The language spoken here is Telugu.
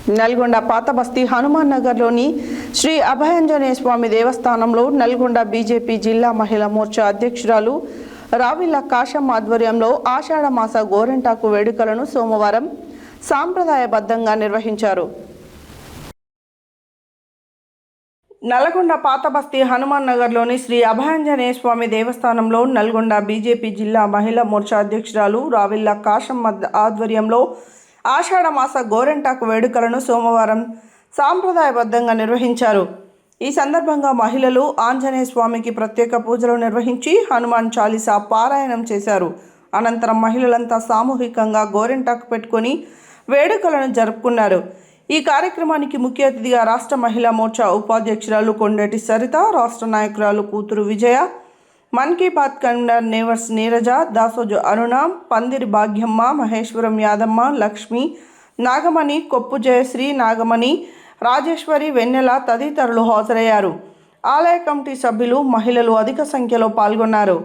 నల్గొండ పాత బస్తీ హనుమాన్ నగర్లోని శ్రీ అభయాంజనేయ స్వామి దేవస్థానంలో నల్గొండ బీజేపీ జిల్లా మహిళా మోర్చా అధ్యక్షురాలు రావిల్ల కాశమ్మ ఆధ్వర్యంలో ఆషాఢ మాస గోరెంటాకు వేడుకలను సోమవారం సాంప్రదాయబద్ధంగా నిర్వహించారు. నల్గొండ పాత బస్తీ హనుమాన్ నగర్లోని శ్రీ అభయాంజనేయ స్వామి దేవస్థానంలో నల్గొండ బీజేపీ జిల్లా మహిళా మోర్చా అధ్యక్షురాలు రావిల్ల కాశమ్మ ఆధ్వర్యంలో ఆషాఢ మాస గోరెంటాకు వేడుకలను సోమవారం సాంప్రదాయబద్ధంగా నిర్వహించారు. ఈ సందర్భంగా మహిళలు ఆంజనేయ స్వామికి ప్రత్యేక పూజలు నిర్వహించి హనుమాన్ చాలీసా పారాయణం చేశారు. అనంతరం మహిళలంతా సామూహికంగా గోరెంటాకు పెట్టుకొని వేడుకలను జరుపుకున్నారు. ఈ కార్యక్రమానికి ముఖ్య అతిథిగా రాష్ట్ర మహిళా మోర్చా ఉపాధ్యక్షురాలు కొండేటి సరిత, రాష్ట్ర నాయకురాలు కూతురు విజయ, మన్ కీ బాత్ కన్వీనర్ నేవర్స్ నీరజ, దాసోజు అరుణ, పందిరి భాగ్యమ్మ, మహేశ్వరం యాదమ్మ, లక్ష్మి, నాగమణి, కొప్పు జయశ్రీ, నాగమణి, రాజేశ్వరి, వెన్నెల తదితరులు హాజరయ్యారు. ఆలయ కమిటీ సభ్యులు, మహిళలు అధిక సంఖ్యలో పాల్గొన్నారు.